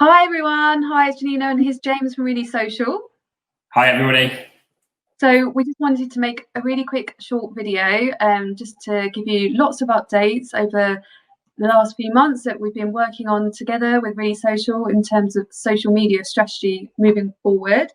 Hi everyone, hi, it's Janina and here's James from Really Social. Hi everybody. So we just wanted to make a really quick short video just to give you lots of updates over the last few months that we've been working on together with Really Social in terms of social media strategy moving forward.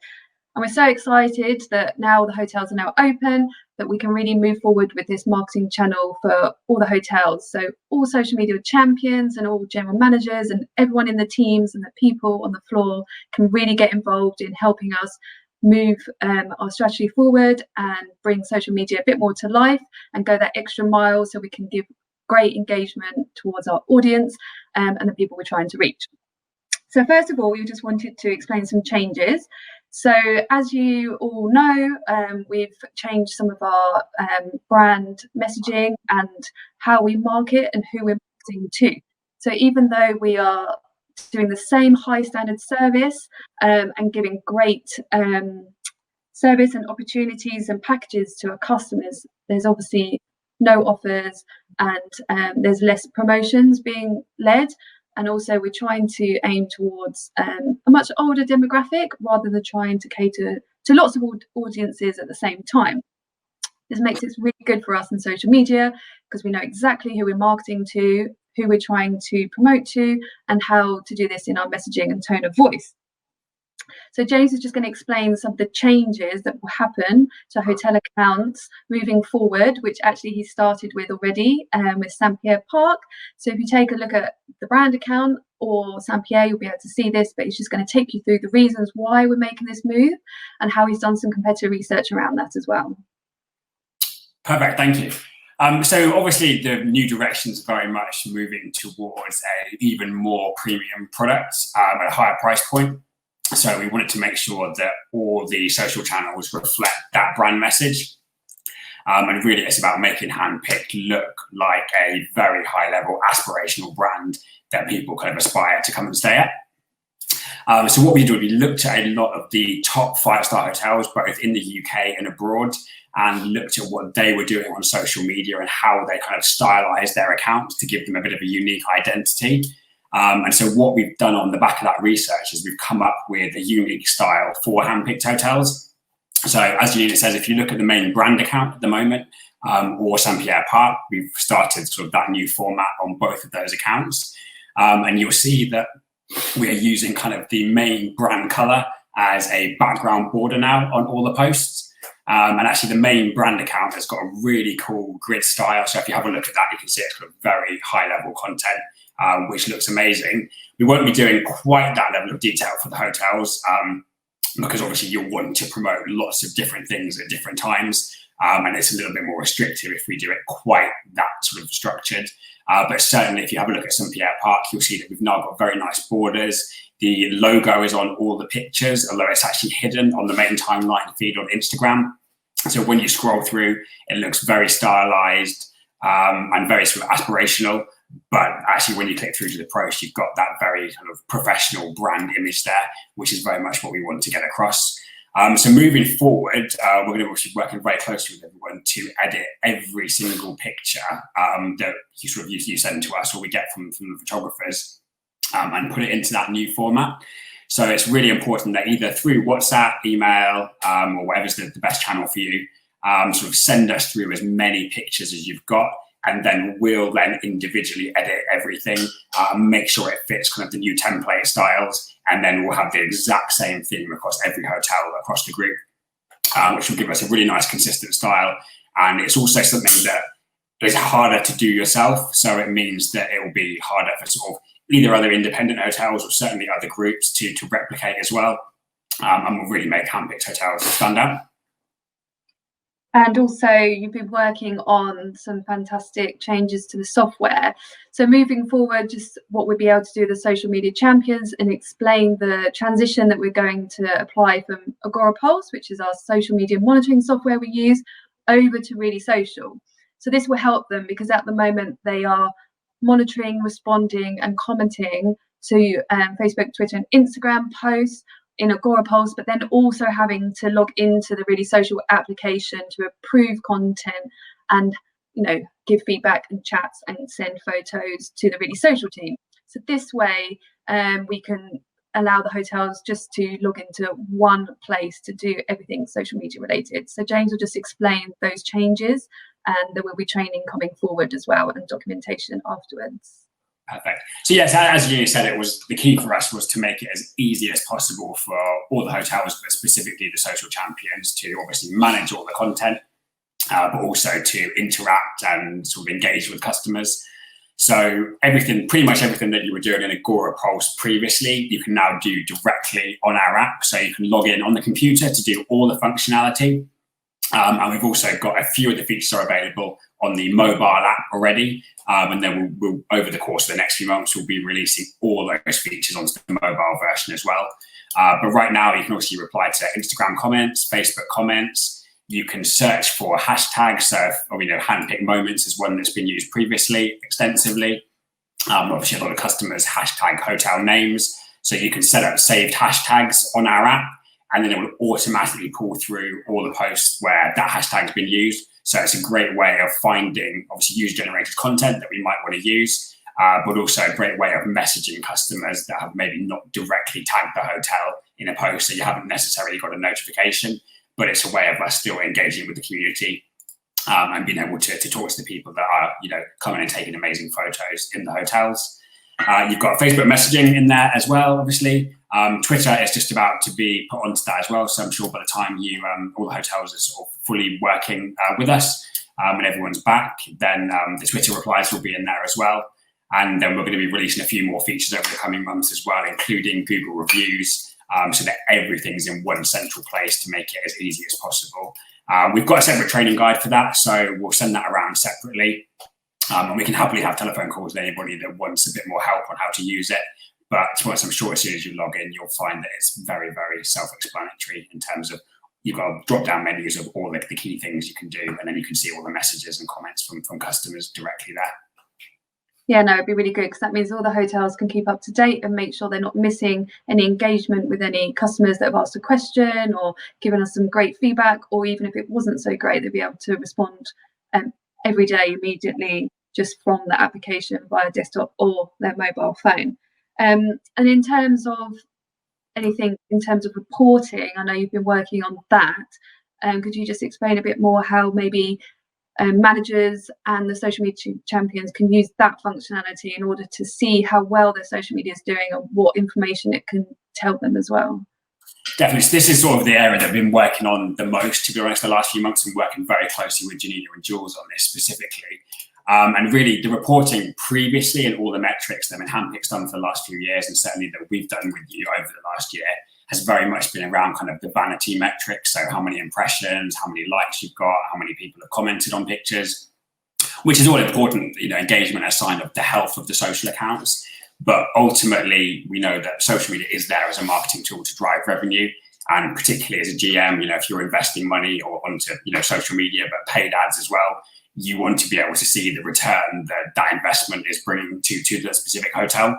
And we're so excited that now the hotels are now open, that we can really move forward with this marketing channel for all the hotels. So all social media champions and all general managers and everyone in the teams and the people on the floor can really get involved in helping us move our strategy forward and bring social media a bit more to life and go that extra mile so we can give great engagement towards our audience and the people we're trying to reach. So first of all, we just wanted to explain some changes. So as you all know, we've changed some of our brand messaging and how we market and who we're marketing to. So even though we are doing the same high standard service and giving great service and opportunities and packages to our customers, there's obviously no offers and there's less promotions being led. And also we're trying to aim towards a much older demographic rather than trying to cater to lots of audiences at the same time. This makes it really good for us in social media because we know exactly who we're marketing to, who we're trying to promote to, and how to do this in our messaging and tone of voice. So James is just going to explain some of the changes that will happen to hotel accounts moving forward, which actually he started with already with St Pierre Park. So if you take a look at the brand account or St Pierre, you'll be able to see this, but he's just going to take you through the reasons why we're making this move and how he's done some competitor research around that as well. Perfect, thank you. So obviously the new direction is very much moving towards an even more premium product at a higher price point. So we wanted to make sure that all the social channels reflect that brand message. And really it's about making Handpicked look like a very high level aspirational brand that people kind of aspire to come and stay at. So what we did, we looked at a lot of the top 5-star hotels, both in the UK and abroad, and looked at what they were doing on social media and how they kind of stylized their accounts to give them a bit of a unique identity. And so what we've done on the back of that research is we've come up with a unique style for Handpicked hotels. So as Janina says, if you look at the main brand account at the moment, or St Pierre Park, we've started sort of that new format on both of those accounts. And you'll see that we are using kind of the main brand color as a background border now on all the posts. And actually the main brand account has got a really cool grid style. So if you have a look at that, you can see it's got very high level content, which looks amazing. We won't be doing quite that level of detail for the hotels because obviously you'll want to promote lots of different things at different times. And it's a little bit more restrictive if we do it quite that sort of structured. But certainly if you have a look at St Pierre Park, you'll see that we've now got very nice borders. The logo is on all the pictures, although it's actually hidden on the main timeline feed on Instagram. So when you scroll through, it looks very stylized and very sort of aspirational. But actually when you click through to the post, you've got that very kind of professional brand image there, which is very much what we want to get across. So moving forward, we're going to be working very closely with everyone to edit every single picture that you send to us or we get from the photographers and put it into that new format. So it's really important that either through WhatsApp, email, or whatever's the best channel for you, sort of send us through as many pictures as you've got, and then we'll then individually edit everything, make sure it fits kind of the new template styles, and then we'll have the exact same theme across every hotel across the group, which will give us a really nice consistent style. And it's also something that is harder to do yourself, so it means that it will be harder for sort of either other independent hotels or certainly other groups to replicate as well, and will really make Handpicked hotels stand out. And also you've been working on some fantastic changes to the software. So moving forward, just what we'll be able to do the social media champions and explain the transition that we're going to apply from Agorapulse, which is our social media monitoring software we use, over to Really Social. So this will help them because at the moment they are monitoring, responding and commenting to Facebook, Twitter and Instagram posts in Agorapulse, but then also having to log into the Really Social application to approve content and give feedback and chats and send photos to the Really Social team. So this way we can allow the hotels just to log into one place to do everything social media related. So James will just explain those changes, and there will be training coming forward as well and documentation afterwards. Perfect. So yes, as you said, it was the key for us was to make it as easy as possible for all the hotels, but specifically the social champions, to obviously manage all the content, but also to interact and sort of engage with customers. So pretty much everything that you were doing in Agora Pulse previously, you can now do directly on our app. So you can log in on the computer to do all the functionality. And we've also got a few of the features are available on the mobile app already. And then we'll over the course of the next few months, we'll be releasing all those features onto the mobile version as well. But right now, you can also reply to Instagram comments, Facebook comments. You can search for hashtags. So, handpicked moments is one that's been used previously extensively. Obviously, a lot of customers hashtag hotel names. So you can set up saved hashtags on our app, and then it will automatically pull through all the posts where that hashtag has been used. So it's a great way of finding, obviously, user-generated content that we might want to use, but also a great way of messaging customers that have maybe not directly tagged the hotel in a post, so you haven't necessarily got a notification, but it's a way of us still engaging with the community and being able to talk to the people that are, coming and taking amazing photos in the hotels. You've got Facebook messaging in there as well, obviously. Twitter is just about to be put onto that as well. So I'm sure by the time all the hotels are sort of fully working with us and everyone's back, then the Twitter replies will be in there as well. And then we're going to be releasing a few more features over the coming months as well, including Google reviews, so that everything's in one central place to make it as easy as possible. We've got a separate training guide for that, so we'll send that around separately. And we can happily have telephone calls with anybody that wants a bit more help on how to use it. But I'm sure as soon as you log in, you'll find that it's very, very self-explanatory in terms of you've got drop-down menus of all the key things you can do, and then you can see all the messages and comments from customers directly there. Yeah, no, it'd be really good because that means all the hotels can keep up to date and make sure they're not missing any engagement with any customers that have asked a question or given us some great feedback, or even if it wasn't so great, they'll be able to respond every day immediately just from the application via desktop or their mobile phone. And in terms of anything in terms of reporting, I know you've been working on that. Could you just explain a bit more how maybe managers and the social media champions can use that functionality in order to see how well their social media is doing and what information it can tell them as well? Definitely. So this is sort of the area that I've been working on the most, to be honest, the last few months. I'm working very closely with Janina and Jules on this specifically. And really the reporting previously and all the metrics that Handpick's done for the last few years, and certainly that we've done with you over the last year, has very much been around kind of the vanity metrics. So how many impressions, how many likes you've got, how many people have commented on pictures, which is all important, engagement as a sign of the health of the social accounts. But ultimately, we know that social media is there as a marketing tool to drive revenue. And particularly as a GM, if you're investing money or onto, social media, but paid ads as well, you want to be able to see the return that investment is bringing to the specific hotel.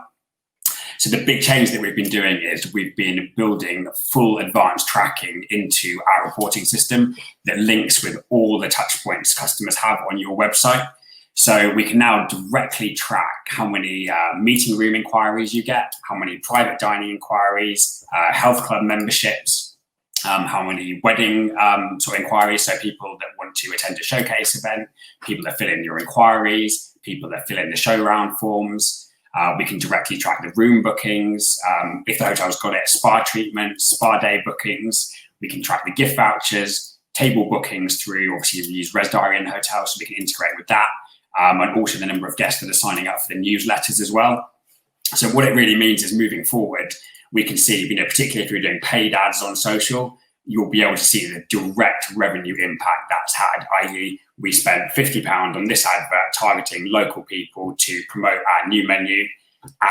So the big change that we've been doing is we've been building full advanced tracking into our reporting system that links with all the touch points customers have on your website. So we can now directly track how many meeting room inquiries you get, how many private dining inquiries, health club memberships, how many wedding sort of inquiries, so people that want to attend a showcase event, people that fill in your inquiries, people that fill in the show round forms. We can directly track the room bookings. If the hotel's got it, spa treatments, spa day bookings. We can track the gift vouchers, table bookings through, obviously we use ResDiary in hotels, so we can integrate with that. And also the number of guests that are signing up for the newsletters as well. So what it really means is moving forward, we can see, particularly if you're doing paid ads on social, you'll be able to see the direct revenue impact that's had, i.e. we spent £50 on this advert targeting local people to promote our new menu,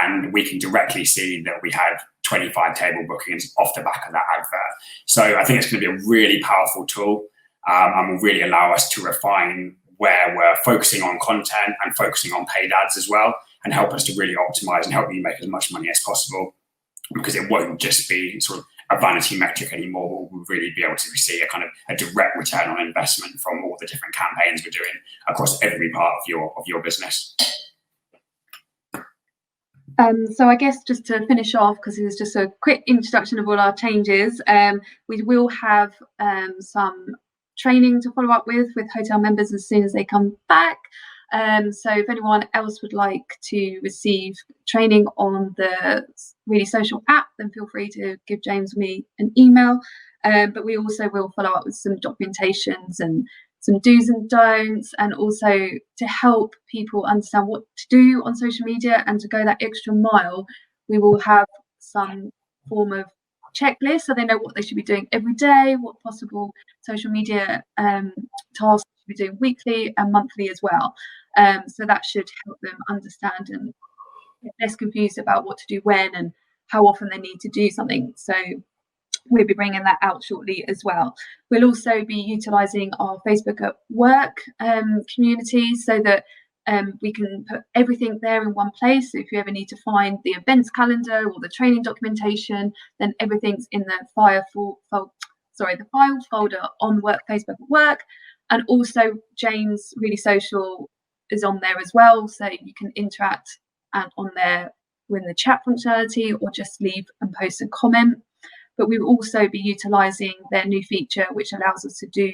and we can directly see that we had 25 table bookings off the back of that advert. So I think it's going to be a really powerful tool and will really allow us to refine where we're focusing on content and focusing on paid ads as well, and help us to really optimize and help you make as much money as possible, because it won't just be sort of a vanity metric anymore. We'll really be able to see a kind of a direct return on investment from all the different campaigns we're doing across every part of your business. So I guess just to finish off, because it was just a quick introduction of all our changes, we will have some training to follow up with hotel members as soon as they come back. So if anyone else would like to receive training on the Really Social app, then feel free to give James or me an email. But we also will follow up with some documentations and some do's and don'ts, and also to help people understand what to do on social media and to go that extra mile. We will have some form of checklist so they know what they should be doing every day, what possible social media tasks they should be doing weekly and monthly as well. So that should help them understand and get less confused about what to do when and how often they need to do something. So we'll be bringing that out shortly as well. We'll also be utilising our Facebook at Work community so that we can put everything there in one place. So if you ever need to find the events calendar or the training documentation, then everything's in the file folder on Work Facebook at Work. And also James Really Social is on there as well, so you can interact and on there with the chat functionality or just leave and post a comment. But we will also be utilising their new feature, which allows us to do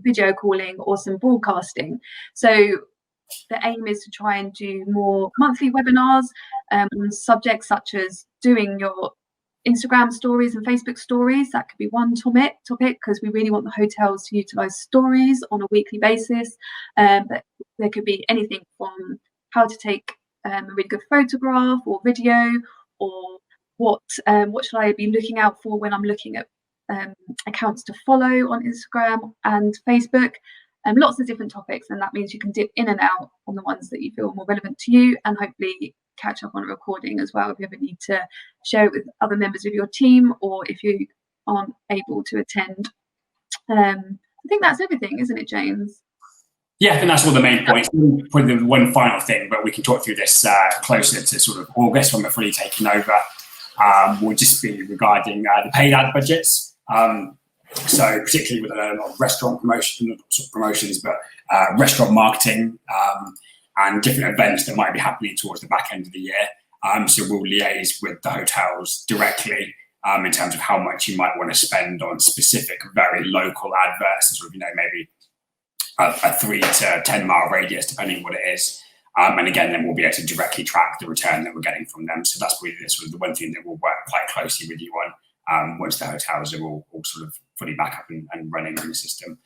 video calling or some broadcasting. So the aim is to try and do more monthly webinars on subjects such as doing your Instagram stories and Facebook stories. That could be one topic, because we really want the hotels to utilise stories on a weekly basis. But there could be anything from how to take a really good photograph or video, or what should I be looking out for when I'm looking at accounts to follow on Instagram and Facebook. Lots of different topics, and that means you can dip in and out on the ones that you feel more relevant to you, and hopefully catch up on a recording as well if you ever need to share it with other members of your team, or if you aren't able to attend. I think that's everything, isn't it, James? Yeah, I think that's all the main points. Probably the one final thing, but we can talk through this closer to sort of August when we're fully taking over, will just be regarding the paid ad budgets. So particularly with a lot of restaurant promotions, but restaurant marketing and different events that might be happening towards the back end of the year. So we'll liaise with the hotels directly in terms of how much you might want to spend on specific, very local adverts, sort of, maybe a 3 to 10 mile radius, depending on what it is. And again, then we'll be able to directly track the return that we're getting from them. So that's really sort of the one thing that we'll work quite closely with you on once the hotels are all sort of fully back up and running on the system.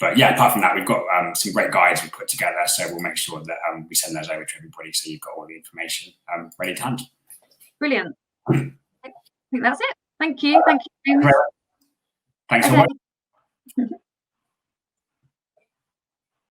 But yeah, apart from that, we've got some great guides we put together. So we'll make sure that we send those over to everybody so you've got all the information ready to hand. Brilliant. I think that's it. Thank you. Thank you. Thanks so much.